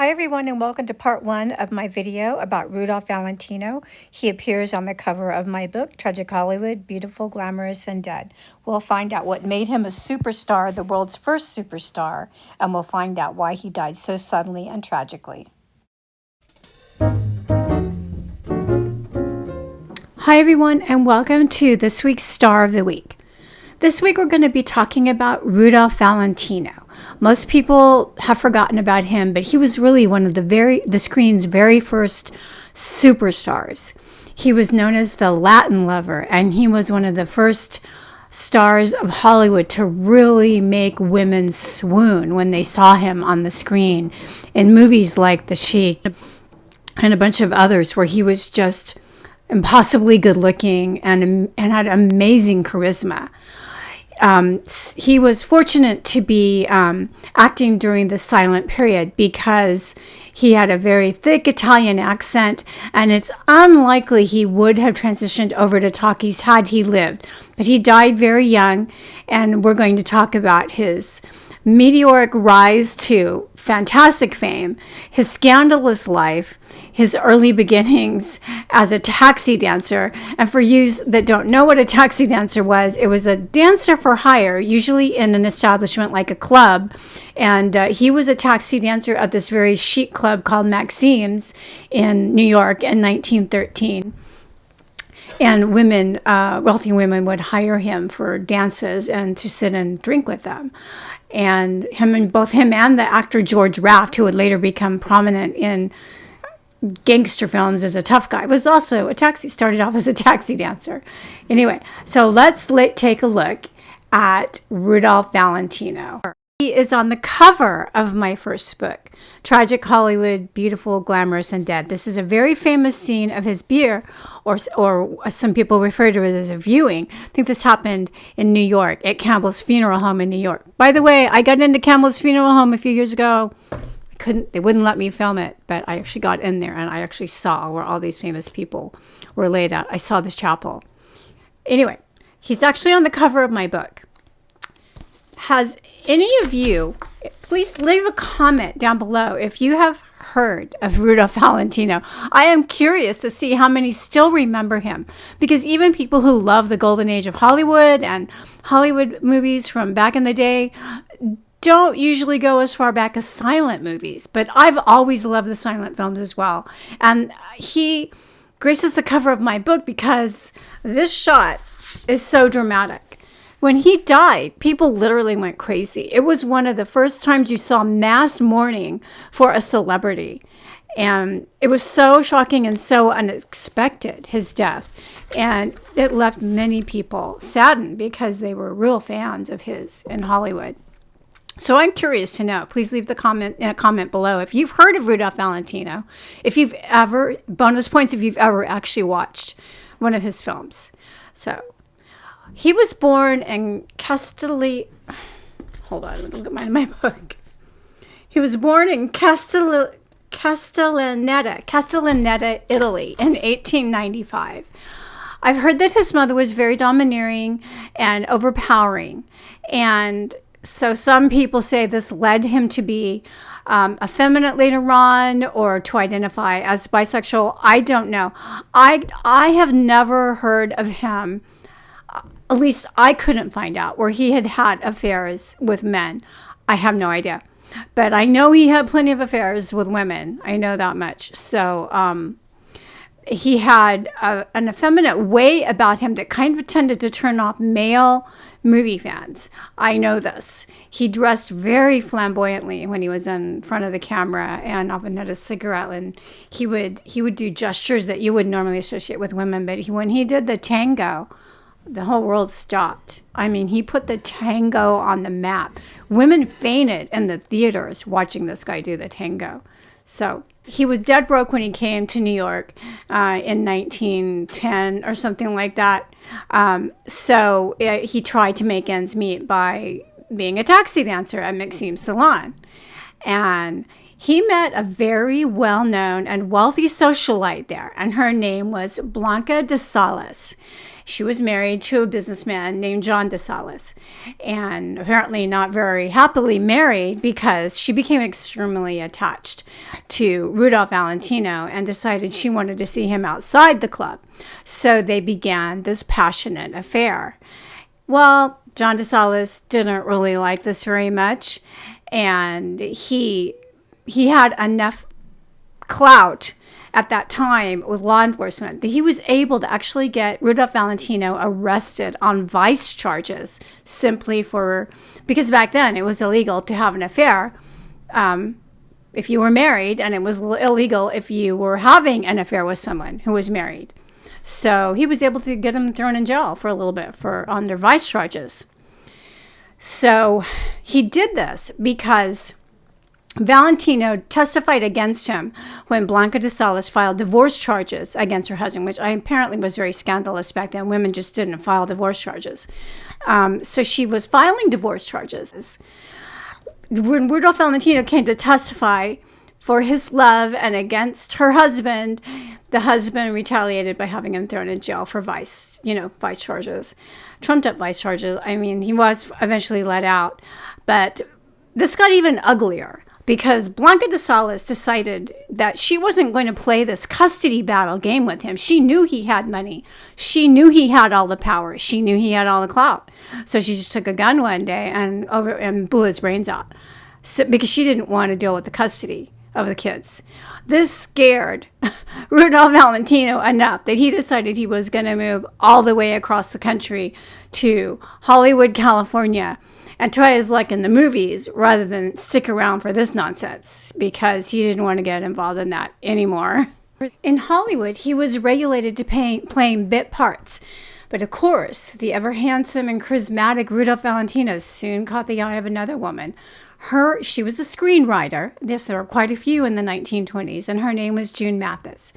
Hi everyone and welcome to part one of my video about Rudolph Valentino. He appears on the cover of my book, Tragic Hollywood, Beautiful, Glamorous, and Dead. We'll find out what made him a superstar, the world's first superstar, and we'll find out why he died so suddenly and tragically. Hi everyone and welcome to this week's Star of the Week. This week we're going to be talking about Rudolph Valentino. Most people have forgotten about him, but he was really one of the screen's very first superstars. He was known as the Latin lover, and he was one of the first stars of Hollywood to really make women swoon when they saw him on the screen in movies like The Sheik and a bunch of others where he was just impossibly good looking and had amazing charisma. He was fortunate to be acting during the silent period because he had a very thick Italian accent, and it's unlikely he would have transitioned over to talkies had he lived. But he died very young, and we're going to talk about his meteoric rise to fantastic fame, his scandalous life, his early beginnings as a taxi dancer. And for you that don't know what a taxi dancer was, it was a dancer for hire, usually in an establishment like a club. And he was a taxi dancer at this very chic club called Maxime's in New York in 1913. And women, wealthy women, would hire him for dances and to sit and drink with them. And both him and the actor George Raft, who would later become prominent in gangster films as a tough guy, was also started off as a taxi dancer. Anyway, so let's take a look at Rudolph Valentino. He is on the cover of my first book, Tragic Hollywood, Beautiful, Glamorous, and Dead. This is a very famous scene of his bier, or some people refer to it as a viewing. I think this happened in New York at Campbell's Funeral Home in New York. By the way, I got into Campbell's Funeral Home a few years ago. They wouldn't let me film it, but I actually got in there and I actually saw where all these famous people were laid out. I saw this chapel. Anyway, he's actually on the cover of my book. Has any of you, please leave a comment down below if you have heard of Rudolph Valentino. I am curious to see how many still remember him, because even people who love the golden age of Hollywood and Hollywood movies from back in the day don't usually go as far back as silent movies, but I've always loved the silent films as well. And he graces the cover of my book because this shot is so dramatic. When he died, people literally went crazy. It was one of the first times you saw mass mourning for a celebrity. And it was so shocking and so unexpected, his death. And it left many people saddened because they were real fans of his in Hollywood. So I'm curious to know. Please leave a comment below if you've heard of Rudolph Valentino, if you've ever, bonus points if you've ever actually watched one of his films. So he was born in hold on, let me look at my book. He was born in Castellaneta, Italy in 1895. I've heard that his mother was very domineering and overpowering. And so some people say this led him to be effeminate later on or to identify as bisexual. I don't know. I have never heard of him. At least I couldn't find out where he had affairs with men. I have no idea. But I know he had plenty of affairs with women. I know that much. So he had an effeminate way about him that kind of tended to turn off male movie fans. I know this. He dressed very flamboyantly when he was in front of the camera and often had a cigarette. And he would do gestures that you would normally associate with women. But when he did the tango, the whole world stopped. I mean, he put the tango on the map. Women fainted in the theaters watching this guy do the tango. So he was dead broke when he came to New York in 1910 or something like that. So he tried to make ends meet by being a taxi dancer at Maxime's salon. And he met a very well-known and wealthy socialite there, and her name was Blanca de Salas. She was married to a businessman named John DeSalis, and apparently not very happily married because she became extremely attached to Rudolph Valentino and decided she wanted to see him outside the club. So they began this passionate affair. Well, John DeSalis didn't really like this very much, and he had enough clout at that time with law enforcement that he was able to actually get Rudolph Valentino arrested on vice charges because back then it was illegal to have an affair if you were married, and it was illegal if you were having an affair with someone who was married. So he was able to get him thrown in jail for a little bit on their vice charges. So he did this because Valentino testified against him when Blanca DeSalis filed divorce charges against her husband, which apparently was very scandalous back then. Women just didn't file divorce charges. So she was filing divorce charges. When Rudolph Valentino came to testify for his love and against her husband, the husband retaliated by having him thrown in jail for vice charges, trumped up vice charges. I mean, he was eventually let out, but this got even uglier because Blanca DeSalis decided that she wasn't going to play this custody battle game with him. She knew he had money. She knew he had all the power. She knew he had all the clout. So she just took a gun one day and blew his brains out because she didn't want to deal with the custody of the kids. This scared Rudolph Valentino enough that he decided he was going to move all the way across the country to Hollywood, California, and try his luck in the movies rather than stick around for this nonsense because he didn't want to get involved in that anymore. In Hollywood, he was regulated to playing bit parts. But of course, the ever handsome and charismatic Rudolph Valentino soon caught the eye of another woman. She was a screenwriter. Yes, there were quite a few in the 1920s, and her name was June Mathis.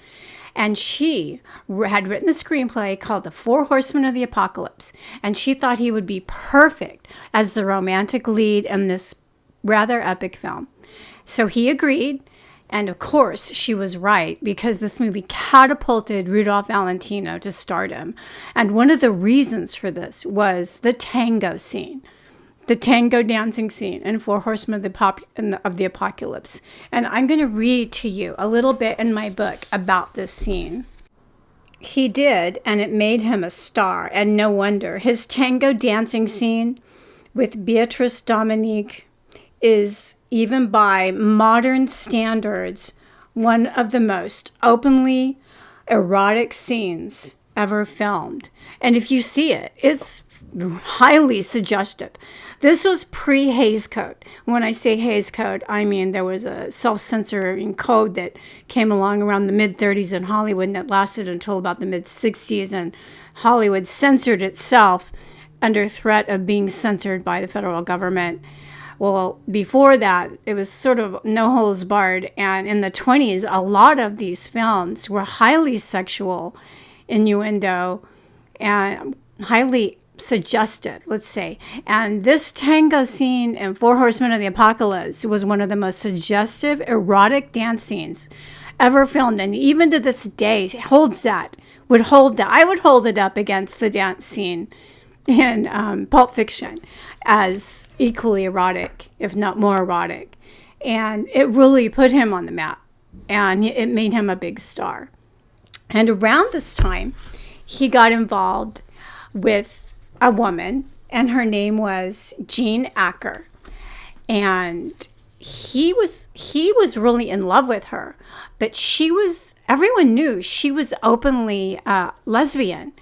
And she had written a screenplay called The Four Horsemen of the Apocalypse, and she thought he would be perfect as the romantic lead in this rather epic film. So he agreed, and of course she was right, because this movie catapulted Rudolph Valentino to stardom. And one of the reasons for this was the tango scene. The tango dancing scene in Four Horsemen of the Apocalypse. And I'm going to read to you a little bit in my book about this scene. He did, and it made him a star, and no wonder. His tango dancing scene with Beatrice Dominique is, even by modern standards, one of the most openly erotic scenes ever filmed. And if you see it, it's highly suggestive. This was pre-Hays Code. When I say Hays Code, I mean there was a self-censoring code that came along around the mid-30s in Hollywood, and it lasted until about the mid-60s, and Hollywood censored itself under threat of being censored by the federal government. Well, before that, it was sort of no holds barred, and in the 20s, a lot of these films were highly sexual innuendo and highly suggestive, let's say. And this tango scene in Four Horsemen of the Apocalypse was one of the most suggestive erotic dance scenes ever filmed, and even to this day I would hold it up against the dance scene in Pulp Fiction as equally erotic, if not more erotic. And it really put him on the map, and it made him a big star. And around this time he got involved with a woman, and her name was Jean Acker, and he was really in love with her, but everyone knew she was openly lesbian.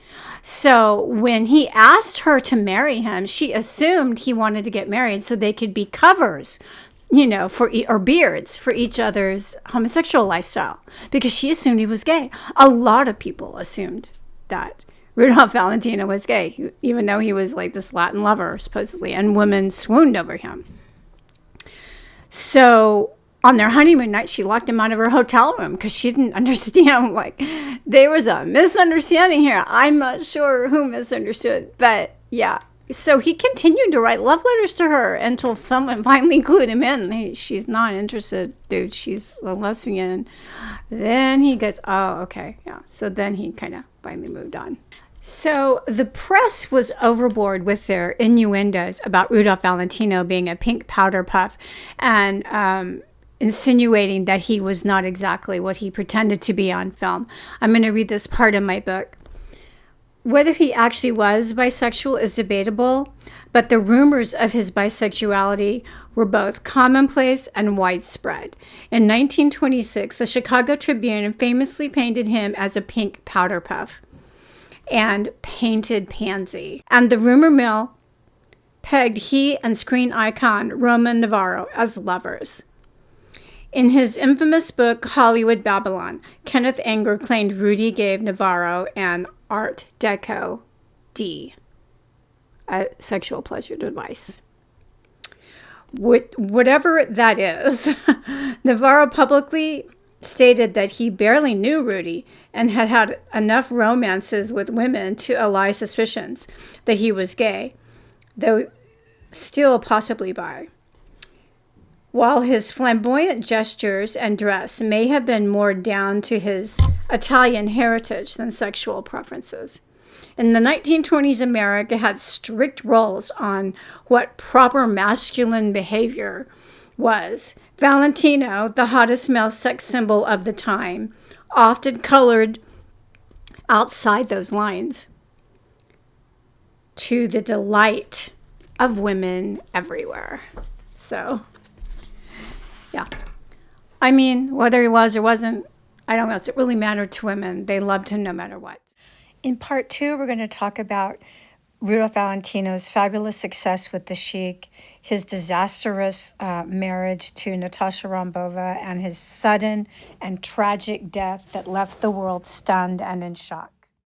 So when he asked her to marry him, she assumed he wanted to get married so they could be covers, or beards for each other's homosexual lifestyle, because she assumed he was gay. A lot of people assumed that Rudolph Valentino was gay, even though he was like this Latin lover, supposedly, and women swooned over him. So on their honeymoon night, she locked him out of her hotel room because she didn't understand, there was a misunderstanding here. I'm not sure who misunderstood, but yeah. So he continued to write love letters to her until someone finally clued him in. Hey, she's not interested, dude. She's a lesbian. Then he goes, oh, okay, yeah. So then he kind of finally moved on. So the press was overboard with their innuendos about Rudolph Valentino being a pink powder puff and insinuating that he was not exactly what he pretended to be on film. I'm going to read this part of my book. Whether he actually was bisexual is debatable, but the rumors of his bisexuality were both commonplace and widespread. In 1926, the Chicago Tribune famously painted him as a pink powder puff and painted pansy. And the rumor mill pegged he and screen icon Roman Navarro as lovers. In his infamous book, Hollywood Babylon, Kenneth Anger claimed Rudy gave Navarro an Art Deco D, a sexual pleasure device. Whatever that is, Navarro publicly stated that he barely knew Rudy and had had enough romances with women to allay suspicions that he was gay, though still possibly bi. While his flamboyant gestures and dress may have been more down to his Italian heritage than sexual preferences. In the 1920s, America had strict rules on what proper masculine behavior was. Valentino, the hottest male sex symbol of the time, often colored outside those lines to the delight of women everywhere. So, yeah. I mean, whether he was or wasn't, I don't know. It really mattered to women. They loved him no matter what. In part 2, we're going to talk about Rudolph Valentino's fabulous success with the Sheik, his disastrous marriage to Natasha Rambova, and his sudden and tragic death that left the world stunned and in shock.